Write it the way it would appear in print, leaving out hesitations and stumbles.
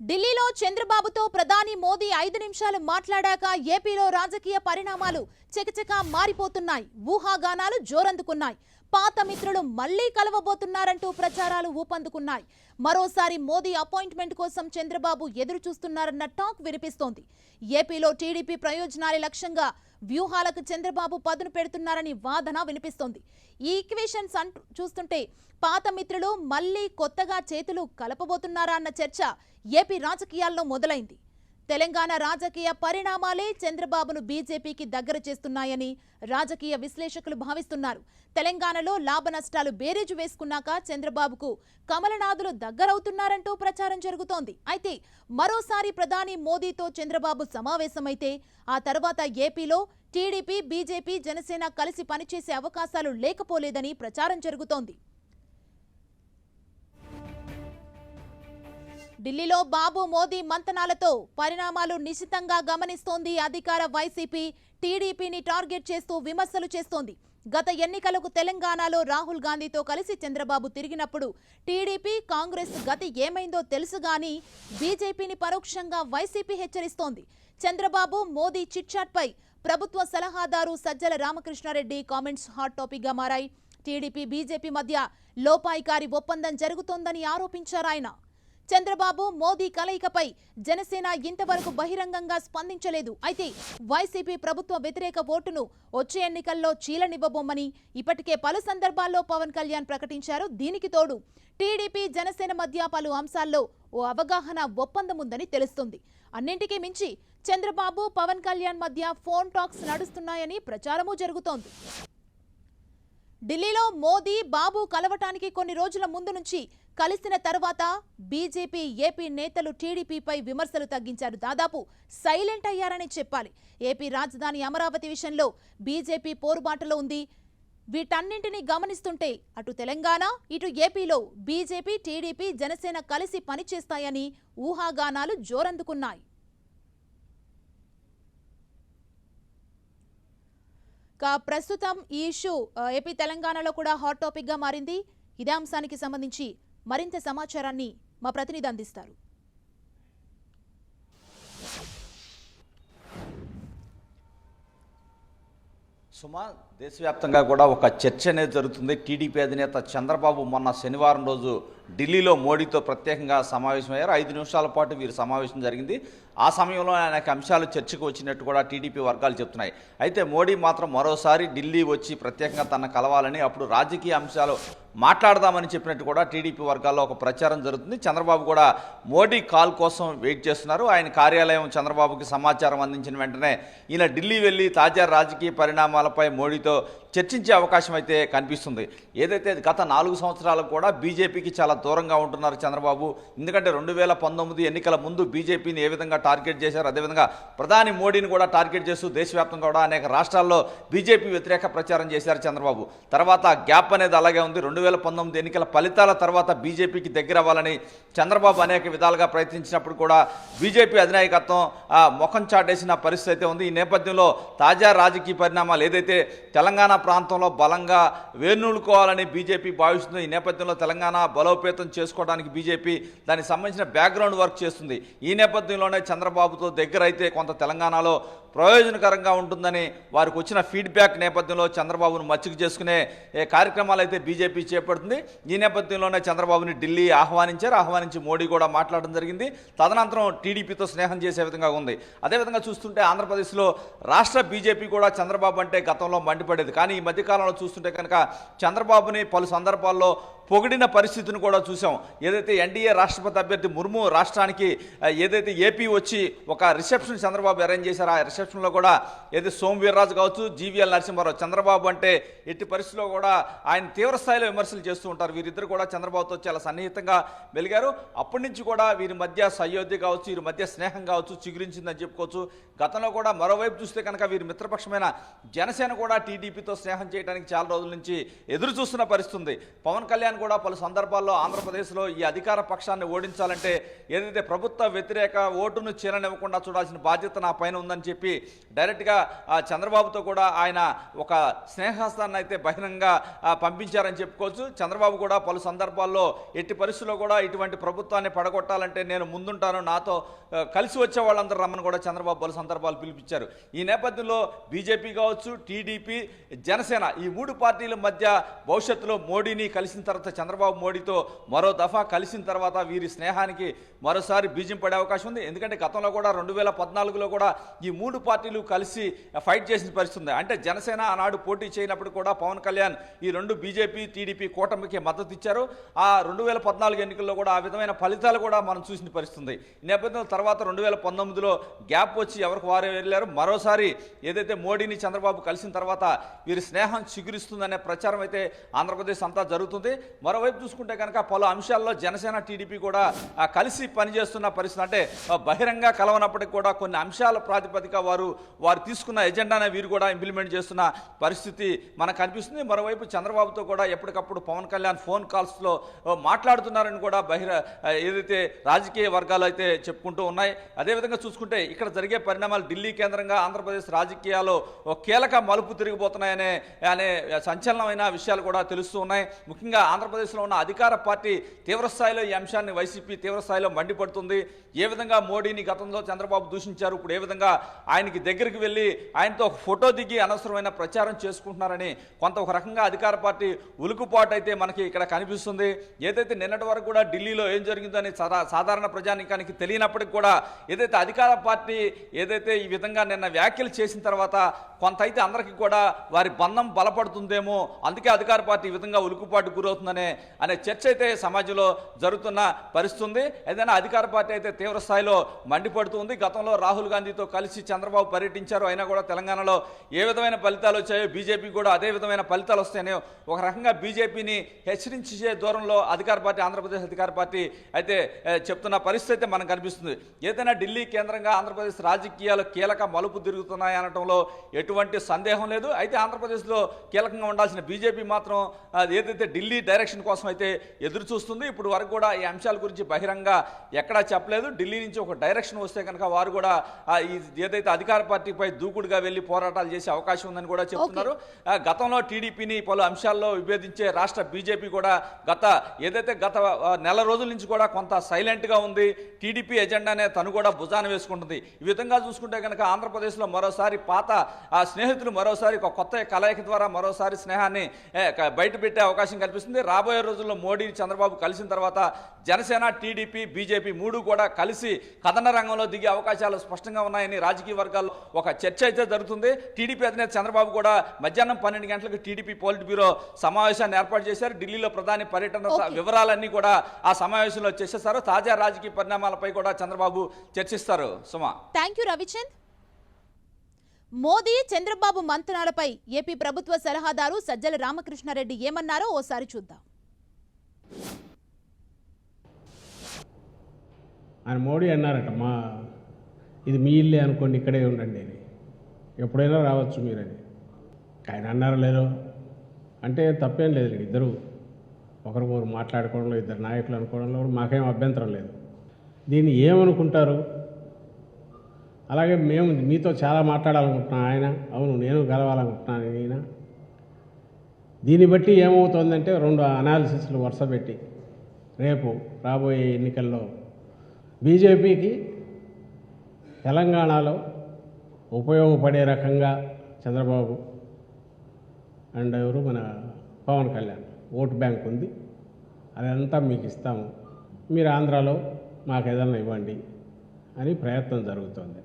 ఢిల్లీలో చంద్రబాబుతో ప్రధాని మోదీ 5 నిమిషాలు మాట్లాడాక ఏపీలో రాజకీయ పరిణామాలు చకచకా మారిపోతున్నాయి. ఊహాగానాలు జోరందుకున్నాయి. పాత మిత్రులు మళ్లీ కలవబోతున్నారంటూ ప్రచారాలు ఊపందుకున్నాయి. మరోసారి మోదీ అపాయింట్మెంట్ కోసం చంద్రబాబు ఎదురు చూస్తున్నారన్న టాక్ వినిపిస్తోంది. ఏపీలో టీడీపీ ప్రయోజనాల లక్ష్యంగా వ్యూహాలకు చంద్రబాబు పదును పెడుతున్నారని వాదన వినిపిస్తోంది. ఈ ఈక్వేషన్స్ చూస్తుంటే పాత మిత్రులు మళ్లీ కొత్తగా చేతులు కలపబోతున్నారా అన్న చర్చ ఏపీ రాజకీయాల్లో మొదలైంది. తెలంగాణ రాజకీయ పరిణామాలే చంద్రబాబును బీజేపీకి దగ్గర చేస్తున్నాయని రాజకీయ విశ్లేషకులు భావిస్తున్నారు. తెలంగాణలో లాభ నష్టాలు బేరీజు వేసుకున్నాక చంద్రబాబుకు కమలనాథులు దగ్గరవుతున్నారంటూ ప్రచారం జరుగుతోంది. అయితే మరోసారి ప్రధాని మోదీతో చంద్రబాబు సమావేశమైతే ఆ తర్వాత ఏపీలో టీడీపీ, బీజేపీ, జనసేన కలిసి పనిచేసే అవకాశాలు లేకపోలేదని ప్రచారం జరుగుతోంది. ఢిల్లీలో బాబు మోదీ మంతనాలతో పరిణామాలు నిశితంగా గమనిస్తోంది అధికార వైసీపీ. టీడీపీని టార్గెట్ చేస్తూ విమర్శలు చేస్తోంది. గత ఎన్నికలకు తెలంగాణలో రాహుల్ గాంధీతో కలిసి చంద్రబాబు తిరిగినప్పుడు టీడీపీ, కాంగ్రెస్ గతి ఏమైందో తెలుసుగాని బీజేపీని పరోక్షంగా వైసీపీ హెచ్చరిస్తోంది. చంద్రబాబు మోదీ చిట్చాట్ పై ప్రభుత్వ సలహాదారు Sajjala Ramakrishna Reddy comments hot topic గా మారాయి. టీడీపీ, బీజేపీ మధ్య లోపాయికారి ఒప్పందం జరుగుతోందని ఆరోపించారు ఆయన. చంద్రబాబు మోదీ కలయికపై జనసేన ఇంతవరకు బహిరంగంగా స్పందించలేదు. అయితే వైసీపీ ప్రభుత్వ వ్యతిరేక ఓటును వచ్చే ఎన్నికల్లో చీలనివ్వబోమని ఇప్పటికే పలు సందర్భాల్లో పవన్ కళ్యాణ్ ప్రకటించారు. దీనికి తోడు టీడీపీ, జనసేన మధ్య పలు అంశాల్లో ఓ అవగాహన ఒప్పందం ఉందని తెలుస్తుంది. అన్నింటికీ మించి చంద్రబాబు, పవన్ కళ్యాణ్ మధ్య ఫోన్ టాక్స్ నడుస్తున్నాయని ప్రచారమూ జరుగుతోంది. ఢిల్లీలో మోదీ, బాబు కలవటానికి కొన్ని రోజుల ముందు నుంచి కలిసిన తర్వాత బీజేపీ, ఏపీ నేతలు టీడీపీపై విమర్శలు తగ్గించారు. దాదాపు సైలెంట్ అయ్యారని చెప్పాలి. ఏపీ రాజధాని అమరావతి విషయంలో బీజేపీ పోరుబాటలో ఉంది. వీటన్నింటినీ గమనిస్తుంటే అటు తెలంగాణ, ఇటు ఏపీలో బీజేపీ, టీడీపీ, జనసేన కలిసి పనిచేస్తాయని ఊహాగానాలు జోరందుకున్నాయి. ప్రస్తుతం ఈ ఇష్యూ ఏపీ, తెలంగాణలో కూడా హాట్ టాపిక్ గా మారింది. ఇదే అంశానికి సంబంధించి మరింత సమాచారాన్ని మా ప్రతినిధి అందిస్తారు. సుమా, దేశవ్యాప్తంగా కూడా ఒక చర్చ అనేది జరుగుతుంది. టీడీపీ అధినేత చంద్రబాబు మొన్న శనివారం రోజు ఢిల్లీలో మోడీతో ప్రత్యేకంగా సమావేశమయ్యారు. 5 నిమిషాల పాటు వీరి సమావేశం జరిగింది. ఆ సమయంలో అనేక అంశాలు చర్చకు వచ్చినట్టు కూడా టీడీపీ వర్గాలు చెప్తున్నాయి. అయితే మోడీ మాత్రం మరోసారి ఢిల్లీ వచ్చి ప్రత్యేకంగా తన కలవాలని, అప్పుడు రాజకీయ అంశాలు మాట్లాడదామని చెప్పినట్టు కూడా టీడీపీ వర్గాల్లో ఒక ప్రచారం జరుగుతుంది. చంద్రబాబు కూడా మోడీ కాల్ కోసం వెయిట్ చేస్తున్నారు. ఆయన కార్యాలయం చంద్రబాబుకి సమాచారం అందించిన వెంటనే ఈయన ఢిల్లీ వెళ్ళి తాజా రాజకీయ పరిణామాలపై మోడీతో చర్చించే అవకాశం అయితే కనిపిస్తుంది. ఏదైతే గత 4 సంవత్సరాలకు కూడా బీజేపీకి చాలా దూరంగా ఉంటున్నారు చంద్రబాబు. ఎందుకంటే 2019 ఎన్నికల ముందు బీజేపీని ఏ విధంగా టార్గెట్ చేశారు, అదేవిధంగా ప్రధాని మోడీని కూడా టార్గెట్ చేస్తూ దేశవ్యాప్తంగా కూడా అనేక రాష్ట్రాల్లో బీజేపీ వ్యతిరేక ప్రచారం చేశారు చంద్రబాబు. తర్వాత గ్యాప్ అనేది అలాగే ఉంది. 2019 ఎన్నికల ఫలితాల తర్వాత బీజేపీకి దగ్గర అవ్వాలని చంద్రబాబు అనేక విధాలుగా ప్రయత్నించినప్పుడు కూడా బీజేపీ అధినాయకత్వం ముఖం చాటేసిన పరిస్థితి అయితే ఉంది. ఈ నేపథ్యంలో తాజా రాజకీయ పరిణామాలు ఏదైతే తెలంగాణ ప్రాంతంలో బలంగా వేణులుకోవాలని బీజేపీ భావిస్తుంది. ఈ నేపథ్యంలో తెలంగాణ బలోపేతం చేసుకోవడానికి బీజేపీ దానికి సంబంధించిన బ్యాక్గ్రౌండ్ వర్క్ చేస్తుంది. ఈ నేపథ్యంలోనే చంద్రబాబుతో దగ్గర అయితే కొంత తెలంగాణలో ప్రయోజనకరంగా ఉంటుందని వారికి వచ్చిన ఫీడ్బ్యాక్ నేపథ్యంలో చంద్రబాబును మచ్చిక చేసుకునే కార్యక్రమాలు అయితే బీజేపీ చేపడుతుంది. ఈ నేపథ్యంలోనే చంద్రబాబుని ఢిల్లీ ఆహ్వానించి మోడీ కూడా మాట్లాడడం జరిగింది. తదనంతరం టీడీపీతో స్నేహం చేసే విధంగా ఉంది. అదేవిధంగా చూస్తుంటే ఆంధ్రప్రదేశ్లో రాష్ట్ర బీజేపీ కూడా చంద్రబాబు అంటే గతంలో మండిపడేది. కానీ ఈ మధ్యకాలంలో చూస్తుంటే కనుక చంద్రబాబుని పలు సందర్భాల్లో పొగిడిన పరిస్థితిని కూడా చూసాం. ఏదైతే ఎన్డీఏ రాష్ట్రపతి అభ్యర్థి ముర్ము రాష్ట్రానికి ఏదైతే ఏపీ వచ్చి ఒక రిసెప్షన్ చంద్రబాబు అరేంజ్ చేశారో ఆ రిసెప్షన్లో కూడా ఏదైతే సోము వీర్రాజు కావచ్చు, జీవీఎల్ నరసింహారావు, చంద్రబాబు అంటే ఎట్టి పరిస్థితిలో కూడా ఆయన తీవ్ర స్థాయిలో విమర్శలు చేస్తూ ఉంటారు. వీరిద్దరు కూడా చంద్రబాబుతో చాలా సన్నిహితంగా వెలిగారు. అప్పటి నుంచి కూడా వీరి మధ్య సయోధ్య కావచ్చు, వీరి మధ్య స్నేహం కావచ్చు చిగురించిందని చెప్పుకోవచ్చు. గతంలో కూడా మరోవైపు చూస్తే కనుక వీరి మిత్రపక్షమైన జనసేన కూడా టీడీపీతో స్నేహం చేయడానికి చాలా రోజుల నుంచి ఎదురు చూస్తున్న పరిస్థితి ఉంది. పవన్ కళ్యాణ్ కళ్యాణ్ కూడా పలు సందర్భాల్లో ఆంధ్రప్రదేశ్లో ఈ అధికార పక్షాన్ని ఓడించాలంటే ఏదైతే ప్రభుత్వ వ్యతిరేక ఓటును చీలనివ్వకుండా చూడాల్సిన బాధ్యత నా పైన ఉందని చెప్పి డైరెక్ట్గా చంద్రబాబుతో కూడా ఆయన ఒక స్నేహస్తాన్ని అయితే బహిరంగంగా పంపించారని చెప్పుకోవచ్చు. చంద్రబాబు కూడా పలు సందర్భాల్లో ఎట్టి పరిస్థితుల్లో కూడా ఇటువంటి ప్రభుత్వాన్ని పడగొట్టాలంటే నేను ముందుంటాను, నాతో కలిసి వచ్చే వాళ్ళందరూ రమ్మని కూడా చంద్రబాబు పలు సందర్భాలు పిలిపించారు. ఈ నేపథ్యంలో బీజేపీ కావచ్చు, టీడీపీ, జనసేన ఈ మూడు పార్టీల మధ్య భవిష్యత్తులో మోడీని కలిసిన తర్వాత చంద్రబాబు మోడీతో మరో దఫా కలిసిన తర్వాత వీరి స్నేహానికి మరోసారి బీజం పడే అవకాశం ఉంది. ఎందుకంటే గతంలో కూడా 2014లో కూడా ఈ మూడు పార్టీలు కలిసి ఫైట్ చేసిన పరిస్థితి ఉంది. అంటే జనసేన ఆనాడు పోటీ చేయనప్పుడు కూడా పవన్ కళ్యాణ్ ఈ రెండు బీజేపీ, టీడీపీ కూటమికి మద్దతు ఇచ్చారు. ఆ 2014 ఎన్నికల్లో కూడా ఆ విధమైన ఫలితాలు కూడా మనం చూసిన పరిస్థితి ఉంది. ఈ నేపథ్యంలో తర్వాత 2019లో గ్యాప్ వచ్చి ఎవరికి వారే వెళ్ళారు. మరోసారి ఏదైతే మోడీని చంద్రబాబు కలిసిన తర్వాత వీరి స్నేహం చిగురిస్తుందనే ప్రచారం అయితే ఆంధ్రప్రదేశ్ అంతా జరుగుతుంది. మరోవైపు చూసుకుంటే కనుక పలు అంశాల్లో జనసేన, టీడీపీ కూడా కలిసి పనిచేస్తున్న పరిస్థితి. అంటే బహిరంగ కలవనప్పటికీ కూడా కొన్ని అంశాల ప్రాతిపదిక వారు తీసుకున్న ఎజెండానే వీరు కూడా ఇంప్లిమెంట్ చేస్తున్న పరిస్థితి మనకు కనిపిస్తుంది. మరోవైపు చంద్రబాబుతో కూడా ఎప్పటికప్పుడు పవన్ కళ్యాణ్ ఫోన్ కాల్స్లో మాట్లాడుతున్నారని కూడా ఏదైతే రాజకీయ వర్గాలు అయితే చెప్పుకుంటూ ఉన్నాయి. అదేవిధంగా చూసుకుంటే ఇక్కడ జరిగే పరిణామాలు ఢిల్లీ కేంద్రంగా ఆంధ్రప్రదేశ్ రాజకీయాల్లో ఒక కీలక మలుపు తిరిగిపోతున్నాయనే సంచలనమైన విషయాలు కూడా తెలుస్తూ ఉన్నాయి. ముఖ్యంగా ఆంధ్రప్రదేశ్లో ఉన్న అధికార పార్టీ తీవ్రస్థాయిలో ఈ అంశాన్ని వైసీపీ తీవ్రస్థాయిలో మండిపడుతుంది. ఏ విధంగా మోడీని గతంలో చంద్రబాబు దూషించారు, ఇప్పుడు ఏ విధంగా ఆయనకి దగ్గరికి వెళ్ళి ఆయనతో ఒక ఫోటో దిగి అనవసరమైన ప్రచారం చేసుకుంటున్నారని కొంత ఒక రకంగా అధికార పార్టీ ఉలుకుపాటు అయితే మనకి ఇక్కడ కనిపిస్తుంది. ఏదైతే నిన్నటి వరకు కూడా ఢిల్లీలో ఏం జరిగిందని సాధారణ ప్రజానికానికి తెలియనప్పటికీ కూడా ఏదైతే అధికార పార్టీ ఏదైతే ఈ విధంగా నిన్న వ్యాఖ్యలు చేసిన తర్వాత కొంత అయితే అందరికీ కూడా వారి బంధం బలపడుతుందేమో, అందుకే అధికార పార్టీ ఈ విధంగా ఉలుకుపాటు గురవుతుందనే చర్చ అయితే సమాజంలో జరుగుతున్న పరిస్థితుంది. ఏదైనా అధికార పార్టీ అయితే తీవ్ర స్థాయిలో మండిపడుతుంది. గతంలో రాహుల్ గాంధీతో కలిసి చంద్రబాబు పర్యటించారు, అయినా కూడా తెలంగాణలో ఏ విధమైన ఫలితాలు వచ్చాయో బీజేపీ కూడా అదే విధమైన ఫలితాలు వస్తాయని ఒక రకంగా బీజేపీని హెచ్చరించే దూరంలో అధికార పార్టీ, ఆంధ్రప్రదేశ్ అధికార పార్టీ అయితే చెప్తున్న పరిస్థితి అయితే మనకు కనిపిస్తుంది. ఏదైనా ఢిల్లీ కేంద్రంగా ఆంధ్రప్రదేశ్ రాజకీయాలు కీలక మలుపు తిరుగుతున్నాయి అనడంలో ఎటువంటి సందేహం లేదు. అయితే ఆంధ్రప్రదేశ్లో కీలకంగా ఉండాల్సిన బీజేపీ మాత్రం ఏదైతే ఢిల్లీ డైరెక్షన్ కోసం అయితే ఎదురు చూస్తుంది. ఇప్పుడు వరకు కూడా ఈ అంశాల గురించి బహిరంగ ఎక్కడా చెప్పలేదు. ఢిల్లీ నుంచి ఒక డైరెక్షన్ వస్తే కనుక వారు కూడా ఏదైతే అధికార పార్టీపై దూకుడుగా వెళ్ళి పోరాటాలు చేసే అవకాశం ఉందని కూడా చెప్తున్నారు. గతంలో టీడీపీని పలు అంశాల్లో విభేదించే రాష్ట్ర బీజేపీ కూడా గత నెల రోజుల నుంచి కూడా కొంత సైలెంట్గా ఉంది. టీడీపీ ఎజెండానే తను కూడా భుజాన వేసుకుంటుంది. ఈ విధంగా చూసుకుంటే కనుక ఆంధ్రప్రదేశ్లో మరోసారి పాత స్నేహితులు మరోసారి ఒక కొత్త కలయిక ద్వారా మరోసారి స్నేహాన్ని బయట పెట్టే అవకాశం కల్పిస్తుంది. రాబోయే రోజుల్లో మోడీ, చంద్రబాబు కలిసిన తర్వాత జనసేన, టీడీపీ, బీజేపీ మూడు కూడా కలిసి కథన రంగంలో దిగే అవకాశాలు స్పష్టంగా ఉన్నాయని రాజకీయ వర్గాల్లో ఒక చర్చ అయితే జరుగుతుంది. టీడీపీ అధినేత చంద్రబాబు కూడా మధ్యాహ్నం 12 గంటలకు టీడీపీ పోలిట్ బ్యూరో సమావేశాన్ని ఏర్పాటు చేశారు. ఢిల్లీలో ప్రధాని పర్యటన వివరాలన్నీ కూడా ఆ సమావేశంలో చర్చిస్తారు. తాజా రాజకీయ పరిణామాలపై కూడా చంద్రబాబు చర్చిస్తారు. Suma, thank you Ravichand. మోదీ, చంద్రబాబు మంతనాలపై ఏపీ ప్రభుత్వ సలహాదారు సజ్జల రామకృష్ణారెడ్డి ఏమన్నారో ఓసారి చూద్దాం. ఆయన మోడీ అన్నారట, ఇది మీ ఇల్లే అనుకోండి, ఇక్కడే ఉండండి అని, ఎప్పుడైనా రావచ్చు మీరని. ఆయన అన్నారో లేదో అంటే తప్పేం లేదు. ఇద్దరు ఒకరికొకరు మాట్లాడుకోవడంలో, ఇద్దరు నాయకులు అనుకోవడంలో మాకేం అభ్యంతరం లేదు. దీన్ని ఏమనుకుంటారు? అలాగే మేము మీతో చాలా మాట్లాడాలనుకుంటున్నాం. ఆయన అవును నేను కలవాలనుకుంటున్నాను ఈయన. దీన్ని బట్టి ఏమవుతుందంటే 2 అనాలిసిస్లు వరుస పెట్టి రేపు రాబోయే ఎన్నికల్లో బీజేపీకి తెలంగాణలో ఉపయోగపడే రకంగా చంద్రబాబు అండ్ ఎవరు మన పవన్ కళ్యాణ్ ఓటు బ్యాంక్ ఉంది, అదంతా మీకు ఇస్తాము, మీరు ఆంధ్రాలో మాకు ఏదైనా ఇవ్వండి అని ప్రయత్నం జరుగుతుంది.